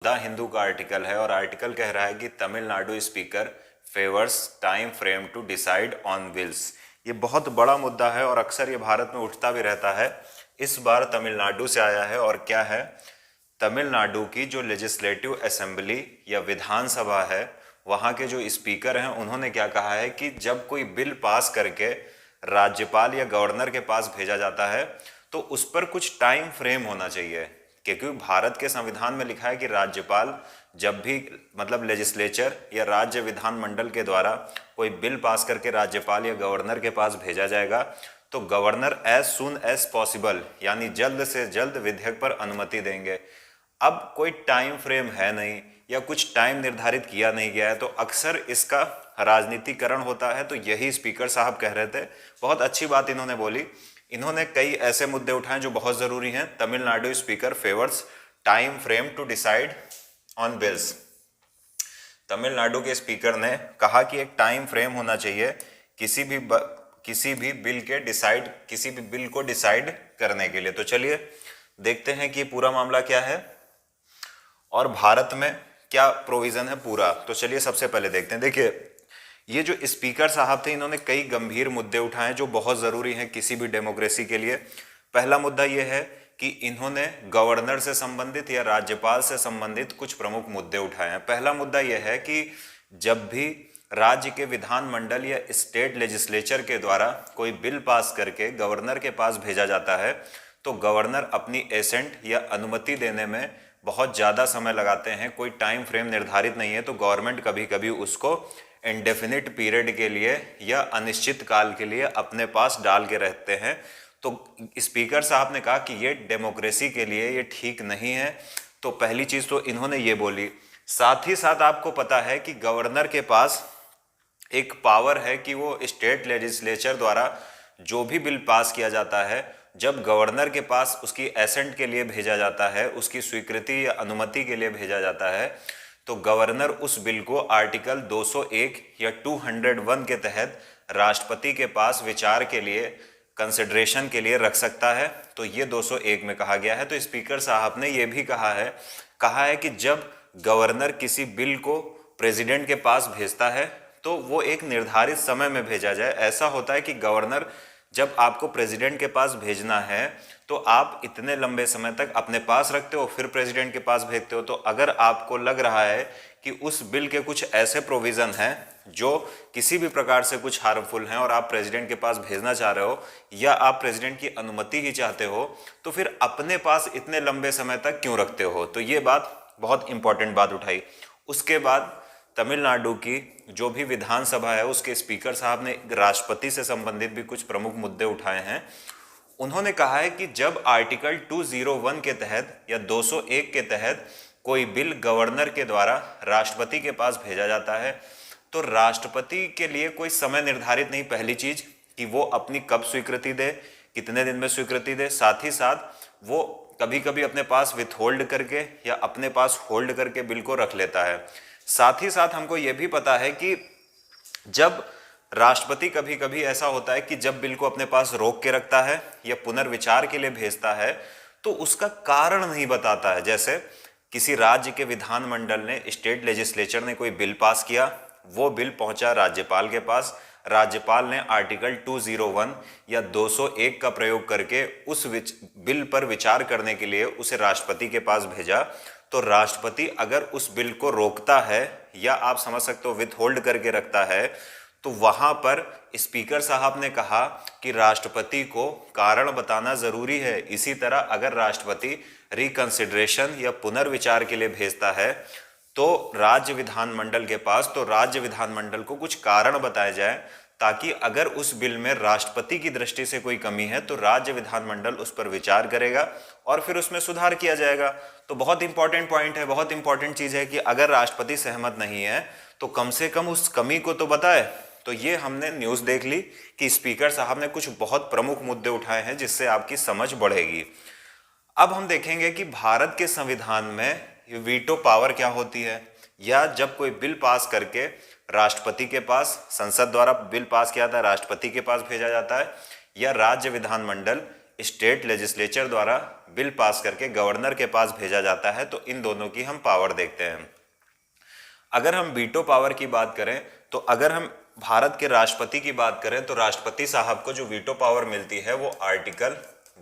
The Hindu का article है और आर्टिकल कह रहा है कि Tamil Nadu speaker favours time frame to decide on bills. ये बहुत बड़ा मुद्दा है और अक्सर ये भारत में उठता भी रहता है। इस बार तमिलनाडु से आया है और क्या है, तमिलनाडु की जो लेजिस्लेटिव असेंबली या विधानसभा है, वहाँ के जो स्पीकर हैं उन्होंने क्या कहा है कि जब कोई बिल पास करके राज्यपाल या गवर्नर के पास भेजा जाता है तो उस पर कुछ टाइम फ्रेम होना चाहिए। क्योंकि भारत के संविधान में लिखा है कि राज्यपाल जब भी मतलब लेजिस्लेचर या राज्य विधानमंडल के द्वारा कोई बिल पास करके राज्यपाल या गवर्नर के पास भेजा जाएगा तो governor as soon as possible यानी जल्द से जल्द विधेयक पर अनुमति देंगे। अब कोई टाइम फ्रेम है नहीं या कुछ टाइम निर्धारित किया नहीं गया है तो अक्सर इसका राजनीतिकरण होता है। तो यही स्पीकर साहब कह रहे थे, बहुत अच्छी बात इन्होंने बोली। इन्होंने कई ऐसे मुद्दे उठाए जो बहुत जरूरी हैं। Tamil Nadu speaker favours time frame to decide on bills. Tamil Nadu के स्पीकर ने कहा कि एक टाइम फ्रेम होना चाहिए किसी भी बिल को डिसाइड करने के लिए। तो चलिए देखते हैं कि पूरा मामला क्या है और भारत में क्या प्रोविजन है पूरा। तो चलिए सबसे पहले देखते हैं। देखिए, ये जो स्पीकर साहब थे इन्होंने कई गंभीर मुद्दे उठाए जो बहुत ज़रूरी हैं किसी भी डेमोक्रेसी के लिए। पहला मुद्दा ये है कि इन्होंने गवर्नर से संबंधित या राज्यपाल से संबंधित कुछ प्रमुख मुद्दे उठाए हैं। पहला मुद्दा यह है कि जब भी राज्य के विधानमंडल या स्टेट लेजिस्लेचर के द्वारा कोई बिल पास करके गवर्नर के पास भेजा जाता है तो गवर्नर अपनी एसेंट या अनुमति देने में बहुत ज़्यादा समय लगाते हैं। कोई टाइम फ्रेम निर्धारित नहीं है तो गवर्नमेंट कभी कभी उसको इंडेफिनिट पीरियड के लिए या अनिश्चित काल के लिए अपने पास डाल के रहते हैं। तो स्पीकर साहब ने कहा कि ये डेमोक्रेसी के लिए ये ठीक नहीं है। तो पहली चीज़ तो इन्होंने ये बोली। साथ ही साथ आपको पता है कि गवर्नर के पास एक पावर है कि वो स्टेट लेजिस्लेचर द्वारा जो भी बिल पास किया जाता है, जब गवर्नर के पास उसकी एसेंट के लिए भेजा जाता है, उसकी स्वीकृति या अनुमति के लिए भेजा जाता है, तो गवर्नर उस बिल को आर्टिकल 201 या 201 के तहत राष्ट्रपति के पास विचार के लिए, कंसिडरेशन के लिए रख सकता है। तो ये 201 में कहा गया है। तो स्पीकर साहब ने ये भी कहा है कि जब गवर्नर किसी बिल को प्रेसिडेंट के पास भेजता है तो वो एक निर्धारित समय में भेजा जाए। ऐसा होता है कि गवर्नर जब आपको प्रेसिडेंट के पास भेजना है तो आप इतने लंबे समय तक अपने पास रखते हो फिर प्रेसिडेंट के पास भेजते हो। तो अगर आपको लग रहा है कि उस बिल के कुछ ऐसे प्रोविज़न हैं जो किसी भी प्रकार से कुछ हार्मफुल हैं और आप प्रेसिडेंट के पास भेजना चाह रहे हो या आप प्रेसिडेंट की अनुमति ही चाहते हो तो फिर अपने पास इतने लंबे समय तक क्यों रखते हो। तो ये बात बहुत इंपॉर्टेंट बात उठाई। उसके बाद तमिलनाडु की जो भी विधानसभा है उसके स्पीकर साहब ने राष्ट्रपति से संबंधित भी कुछ प्रमुख मुद्दे उठाए हैं। उन्होंने कहा है कि जब आर्टिकल 201 के तहत या 201 के तहत कोई बिल गवर्नर के द्वारा राष्ट्रपति के पास भेजा जाता है तो राष्ट्रपति के लिए कोई समय निर्धारित नहीं, पहली चीज कि वो अपनी कब स्वीकृति दे, कितने दिन में स्वीकृति दे। साथ ही साथ वो कभी कभी अपने पास विथहोल्ड करके या अपने पास होल्ड करके बिल को रख लेता है। साथ ही साथ हमको ये भी पता है कि जब राष्ट्रपति कभी कभी ऐसा होता है कि जब बिल को अपने पास रोक के रखता है या पुनर्विचार के लिए भेजता है तो उसका कारण नहीं बताता है। जैसे किसी राज्य के विधानमंडल ने, स्टेट लेजिस्लेचर ने कोई बिल पास किया, वो बिल पहुंचा राज्यपाल के पास, राज्यपाल ने आर्टिकल 201 या 201 का प्रयोग करके उस बिल पर विचार करने के लिए उसे राष्ट्रपति के पास भेजा। तो राष्ट्रपति अगर उस बिल को रोकता है या आप समझ सकते हो विथहोल्ड करके रखता है तो वहां पर स्पीकर साहब ने कहा कि राष्ट्रपति को कारण बताना जरूरी है। इसी तरह अगर राष्ट्रपति रिकंसिडरेशन या पुनर्विचार के लिए भेजता है तो राज्य विधानमंडल के पास, तो राज्य विधानमंडल को कुछ कारण बताया जाए ताकि अगर उस बिल में राष्ट्रपति की दृष्टि से कोई कमी है तो राज्य विधानमंडल उस पर विचार करेगा और फिर उसमें सुधार किया जाएगा। तो बहुत इंपॉर्टेंट पॉइंट है, बहुत इंपॉर्टेंट चीज है कि अगर राष्ट्रपति सहमत नहीं है तो कम से कम उस कमी को तो बताए। तो ये हमने न्यूज़ देख ली कि स्पीकर साहब ने कुछ बहुत प्रमुख मुद्दे उठाए हैं जिससे आपकी समझ बढ़ेगी। अब हम देखेंगे कि भारत के संविधान में वीटो पावर क्या होती है, या जब कोई बिल पास करके राष्ट्रपति के पास, संसद द्वारा बिल पास किया था राष्ट्रपति के पास भेजा जाता है, या राज्य विधानमंडल स्टेट लेजिस्लेचर द्वारा बिल पास करके गवर्नर के पास भेजा जाता है। तो इन दोनों की हम पावर देखते हैं। अगर हम वीटो पावर की बात करें तो अगर हम भारत के राष्ट्रपति की बात करें तो राष्ट्रपति साहब को जो वीटो पावर मिलती है वो आर्टिकल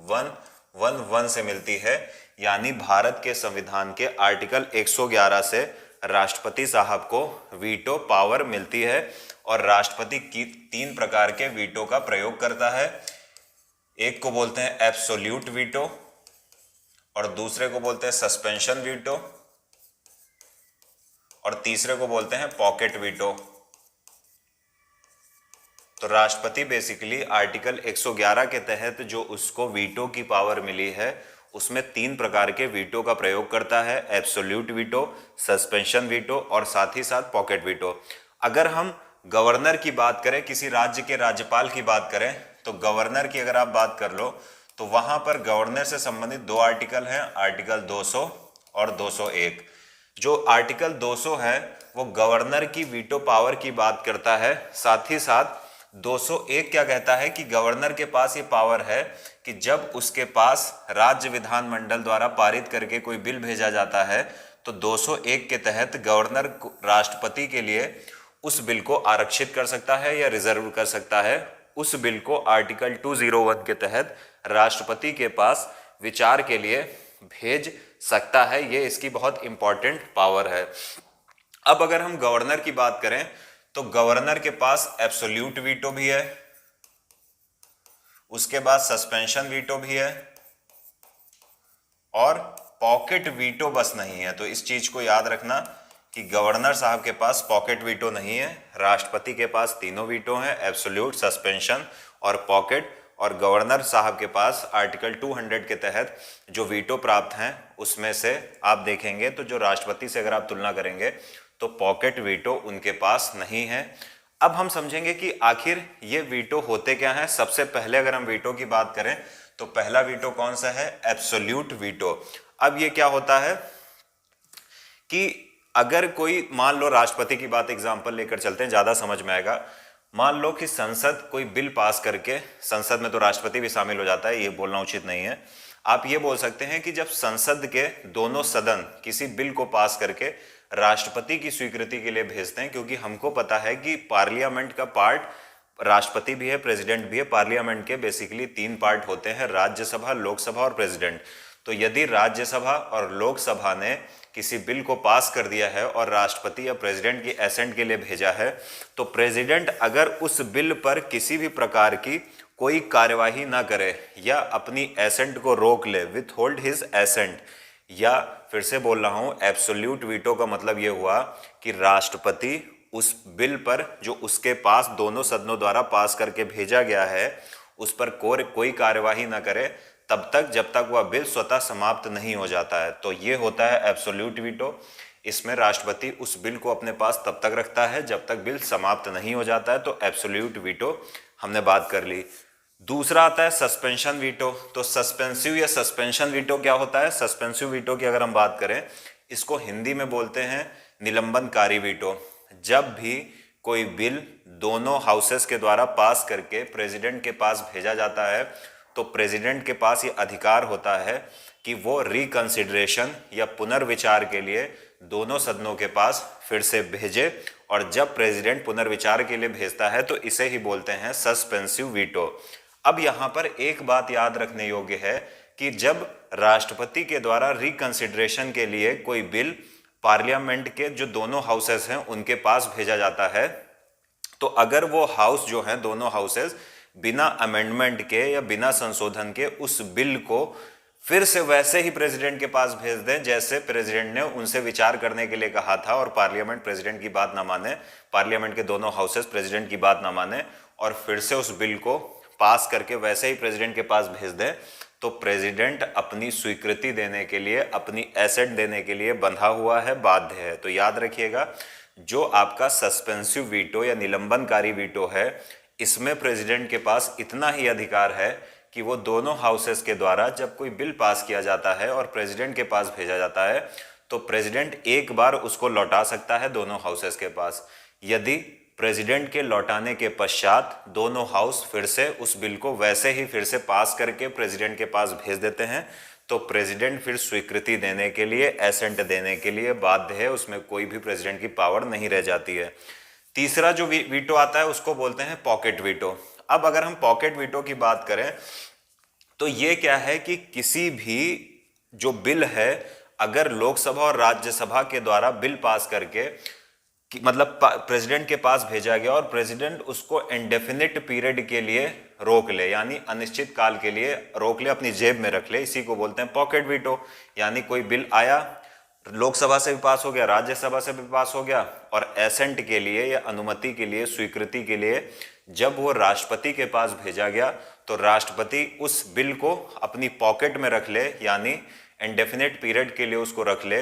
111 से मिलती है। यानी भारत के संविधान के आर्टिकल 111 से राष्ट्रपति साहब को वीटो पावर मिलती है। और राष्ट्रपति की 3 प्रकार के वीटो का प्रयोग करता है। एक को बोलते हैं एब्सोल्यूट वीटो और दूसरे को बोलते हैं सस्पेंशन वीटो और तीसरे को बोलते हैं पॉकेट वीटो। तो राष्ट्रपति बेसिकली आर्टिकल 111 के तहत जो उसको वीटो की पावर मिली है उसमें 3 प्रकार के वीटो का प्रयोग करता है, एब्सोल्यूट वीटो, सस्पेंशन वीटो और साथ ही साथ पॉकेट वीटो। अगर हम गवर्नर की बात करें, किसी राज्य के राज्यपाल की बात करें, तो गवर्नर की अगर आप बात कर लो तो वहां पर गवर्नर से संबंधित 2 आर्टिकल हैं, आर्टिकल 200 और 201। जो आर्टिकल 200 है वो गवर्नर की वीटो पावर की बात करता है। साथ ही साथ 201 क्या कहता है कि गवर्नर के पास ये पावर है कि जब उसके पास राज्य विधानमंडल द्वारा पारित करके कोई बिल भेजा जाता है तो 201 के तहत गवर्नर राष्ट्रपति के लिए उस बिल को आरक्षित कर सकता है या रिजर्व कर सकता है। उस बिल को आर्टिकल 201 के तहत राष्ट्रपति के पास विचार के लिए भेज सकता है। ये इसकी बहुत इंपॉर्टेंट पावर है। अब अगर हम गवर्नर की बात करें तो गवर्नर के पास एब्सोल्यूट वीटो भी है, उसके बाद सस्पेंशन वीटो भी है और पॉकेट वीटो बस नहीं है। तो इस चीज को याद रखना कि गवर्नर साहब के पास पॉकेट वीटो नहीं है, राष्ट्रपति के पास तीनों वीटो हैं, एब्सोल्यूट, सस्पेंशन और पॉकेट। और गवर्नर साहब के पास आर्टिकल 200 के तहत जो वीटो प्राप्त हैं उसमें से आप देखेंगे तो जो राष्ट्रपति से अगर आप तुलना करेंगे तो पॉकेट वीटो उनके पास नहीं है। अब हम समझेंगे कि आखिर ये वीटो होते क्या हैं। सबसे पहले अगर हम वीटो की बात करें तो पहला वीटो कौन सा है, एब्सोल्यूट वीटो। अब ये क्या होता है कि अगर कोई, मान लो राष्ट्रपति की बात एग्जांपल लेकर चलते हैं, ज्यादा समझ में आएगा। मान लो कि संसद कोई बिल पास करके, संसद में तो राष्ट्रपति भी शामिल हो जाता है, ये बोलना उचित नहीं है, आप ये बोल सकते हैं कि जब संसद के दोनों सदन किसी बिल को पास करके राष्ट्रपति की स्वीकृति के लिए भेजते हैं, क्योंकि हमको पता है कि पार्लियामेंट का पार्ट राष्ट्रपति भी है, प्रेसिडेंट भी है। पार्लियामेंट के बेसिकली 3 पार्ट होते हैं, राज्यसभा, लोकसभा और प्रेसिडेंट। तो यदि राज्यसभा और लोकसभा ने किसी बिल को पास कर दिया है और राष्ट्रपति या प्रेसिडेंट की एसेंट के लिए भेजा है, तो प्रेसिडेंट अगर उस बिल पर किसी भी प्रकार की कोई कार्यवाही ना करे या अपनी एसेंट को रोक ले, विथ होल्ड हिज एसेंट, या फिर से बोल रहा हूं, एब्सोल्यूट वीटो का मतलब यह हुआ कि राष्ट्रपति उस बिल पर जो उसके पास दोनों सदनों द्वारा पास करके भेजा गया है उस पर कोई कार्यवाही ना करे तब तक जब तक वह बिल स्वतः समाप्त नहीं हो जाता है। तो ये होता है एब्सोल्यूट वीटो। इसमें राष्ट्रपति उस बिल को अपने पास तब तक रखता है जब तक बिल समाप्त नहीं हो जाता है। तो एब्सोल्यूट वीटो हमने बात कर ली। दूसरा आता है सस्पेंशन वीटो। तो सस्पेंसिव या सस्पेंशन वीटो क्या होता है? सस्पेंसिव वीटो की अगर हम बात करें, इसको हिंदी में बोलते हैं निलंबनकारी वीटो। जब भी कोई बिल दोनों हाउसेस के द्वारा पास करके प्रेसिडेंट के पास भेजा जाता है तो प्रेसिडेंट के पास ये अधिकार होता है कि वो रिकंसिडरेशन या पुनर्विचार के लिए दोनों सदनों के पास फिर से भेजे। और जब प्रेसिडेंट पुनर्विचार के लिए भेजता है तो इसे ही बोलते हैं सस्पेंसिव वीटो। अब यहाँ पर एक बात याद रखने योग्य है कि जब राष्ट्रपति के द्वारा रिकंसिडरेशन के लिए कोई बिल पार्लियामेंट के जो दोनों हाउसेस हैं उनके पास भेजा जाता है, तो अगर वो हाउस जो है, दोनों हाउसेस बिना अमेंडमेंट के या बिना संशोधन के उस बिल को फिर से वैसे ही प्रेसिडेंट के पास भेज दें जैसे प्रेसिडेंट ने उनसे विचार करने के लिए कहा था, और पार्लियामेंट प्रेसिडेंट की बात ना माने, पार्लियामेंट के दोनों हाउसेस प्रेसिडेंट की बात ना माने और फिर से उस बिल को पास करके वैसे ही प्रेसिडेंट के पास भेज दें, तो प्रेसिडेंट अपनी स्वीकृति देने के लिए, अपनी एसेट देने के लिए बंधा हुआ है, बाध्य है। तो याद रखिएगा, जो आपका सस्पेंसिव वीटो या निलंबनकारी वीटो है, इसमें प्रेसिडेंट के पास इतना ही अधिकार है कि वो दोनों हाउसेस के द्वारा जब कोई बिल पास किया जाता है और प्रेसिडेंट के पास भेजा जाता है तो प्रेसिडेंट एक बार उसको लौटा सकता है दोनों हाउसेस के पास। यदि प्रेसिडेंट के लौटाने के पश्चात दोनों हाउस फिर से उस बिल को वैसे ही फिर से पास करके प्रेसिडेंट के पास भेज देते हैं, तो प्रेसिडेंट फिर स्वीकृति देने के लिए, एसेंट देने के लिए बाध्य है, उसमें कोई भी प्रेसिडेंट की पावर नहीं रह जाती है। तीसरा जो वीटो आता है उसको बोलते हैं पॉकेट वीटो। अब अगर हम पॉकेट वीटो की बात करें तो ये क्या है कि किसी भी जो बिल है, अगर लोकसभा और राज्यसभा के द्वारा बिल पास करके मतलब प्रेसिडेंट के पास भेजा गया और प्रेसिडेंट उसको इंडेफिनिट पीरियड के लिए रोक ले, यानी अनिश्चित काल के लिए रोक ले, अपनी जेब में रख ले, इसी को बोलते हैं पॉकेट वीटो। यानी कोई बिल आया, लोकसभा से भी पास हो गया, राज्यसभा से भी पास हो गया, और एसेंट के लिए या अनुमति के लिए, स्वीकृति के लिए जब वो राष्ट्रपति के पास भेजा गया तो राष्ट्रपति उस बिल को अपनी पॉकेट में रख ले, यानी इंडेफिनिट पीरियड के लिए उसको रख ले,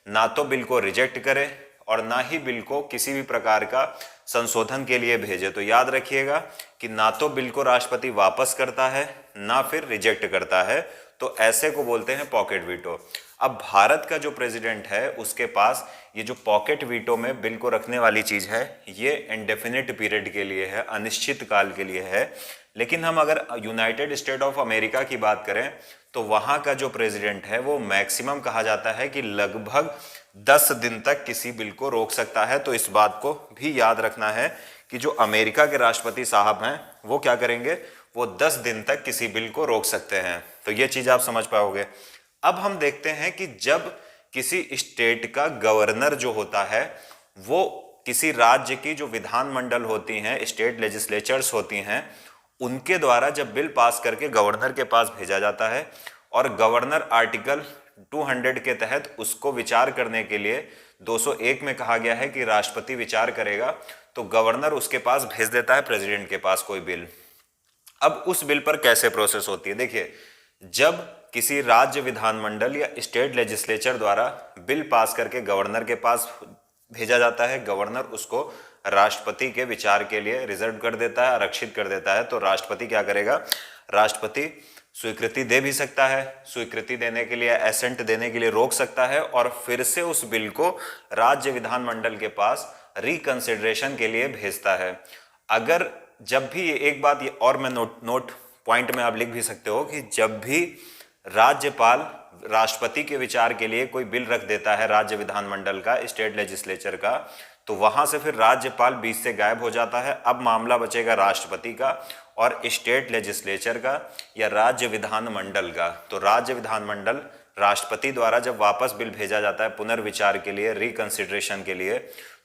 ना तो बिल को रिजेक्ट करे और ना ही बिल को किसी भी प्रकार का संशोधन के लिए भेजे। तो याद रखिएगा कि ना तो बिल को राष्ट्रपति वापस करता है, ना फिर रिजेक्ट करता है, तो ऐसे को बोलते हैं पॉकेट वीटो। अब भारत का जो प्रेसिडेंट है उसके पास ये जो पॉकेट वीटो में बिल को रखने वाली चीज है, ये इंडेफिनिट पीरियड के लिए है, अनिश्चित काल के लिए है। लेकिन हम अगर यूनाइटेड स्टेट ऑफ अमेरिका की बात करें तो वहां का जो प्रेसिडेंट है वो मैक्सिमम कहा जाता है कि लगभग 10 दिन तक किसी बिल को रोक सकता है। तो इस बात को भी याद रखना है कि जो अमेरिका के राष्ट्रपति साहब हैं वो क्या करेंगे, वो 10 दिन तक किसी बिल को रोक सकते हैं। तो ये चीज आप समझ पाओगे। अब हम देखते हैं कि जब किसी स्टेट का गवर्नर जो होता है वो किसी राज्य की जो विधानमंडल होती हैं, स्टेट लेजिस्लेचर्स होती हैं, उनके द्वारा जब बिल पास करके गवर्नर के पास भेजा जाता है और गवर्नर आर्टिकल 200 के तहत उसको विचार करने के लिए 201 में कहा गया है कि राष्ट्रपति विचार करेगा, तो गवर्नर उसके पास भेज देता है प्रेसिडेंट के पास कोई बिल। अब उस बिल पर कैसे प्रोसेस होती है, देखिए, जब किसी राज्य विधानमंडल या स्टेट लेजिस्लेचर द्वारा बिल पास करके गवर्नर के पास भेजा जाता है, गवर्नर उसको राष्ट्रपति के विचार के लिए रिजर्व कर देता है, आरक्षित कर देता है, तो राष्ट्रपति क्या करेगा, राष्ट्रपति स्वीकृति दे भी सकता है, स्वीकृति देने के लिए, एसेंट देने के लिए रोक सकता है, और फिर से उस बिल को राज्य विधानमंडल के पास रिकंसिडरेशन के लिए भेजता है। अगर जब भी, एक बात ये और मैं नोट पॉइंट में आप लिख भी सकते हो कि जब भी राज्यपाल राष्ट्रपति के विचार के लिए कोई बिल रख देता है राज्य विधानमंडल का, स्टेट लेजिस्लेचर का, तो वहां से फिर राज्यपाल बीच से गायब हो जाता है। अब मामला बचेगा राष्ट्रपति का और स्टेट लेजिस्लेचर का या राज्य विधानमंडल का। तो राज्य विधानमंडल राष्ट्रपति द्वारा जब वापस बिल भेजा जाता है पुनर्विचार के लिए, रिकंसिडरेशन के लिए,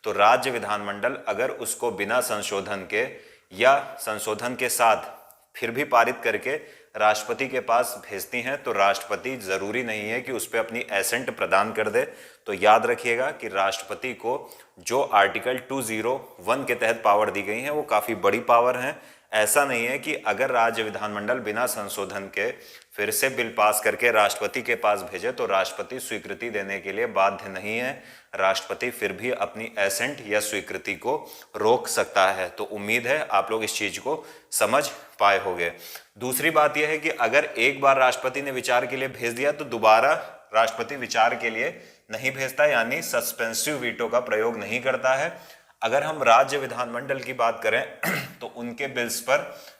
तो राज्य विधानमंडल अगर उसको बिना संशोधन के या संशोधन के साथ फिर भी पारित करके राष्ट्रपति के पास भेजती हैं, तो राष्ट्रपति जरूरी नहीं है कि उस पर अपनी एसेंट प्रदान कर दे। तो याद रखिएगा कि राष्ट्रपति को जो आर्टिकल 201 के तहत पावर दी गई है वो काफी बड़ी पावर है। ऐसा नहीं है कि अगर राज्य विधानमंडल बिना संशोधन के फिर से बिल पास करके राष्ट्रपति के पास भेजे तो राष्ट्रपति स्वीकृति देने के लिए बाध्य नहीं है, राष्ट्रपति फिर भी अपनी एसेंट या स्वीकृति को रोक सकता है। तो उम्मीद है आप लोग इस चीज को समझ पाए होंगे। दूसरी बात यह है कि अगर एक बार राष्ट्रपति ने विचार के लिए भेज दिया तो दोबारा राष्ट्रपति विचार के लिए नहीं भेजता, यानी सस्पेंसिव वीटो का प्रयोग नहीं करता है। अगर हम राज्य विधानमंडल की बात करें तो उनके बिल्स पर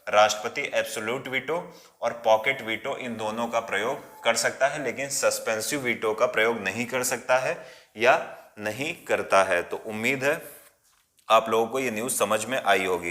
राष्ट्रपति एब्सोल्यूट वीटो और पॉकेट वीटो इन दोनों का प्रयोग कर सकता है, लेकिन सस्पेंसिव वीटो का प्रयोग नहीं कर सकता है या नहीं करता है। तो उम्मीद है आप लोगों को ये न्यूज़ समझ में आई होगी।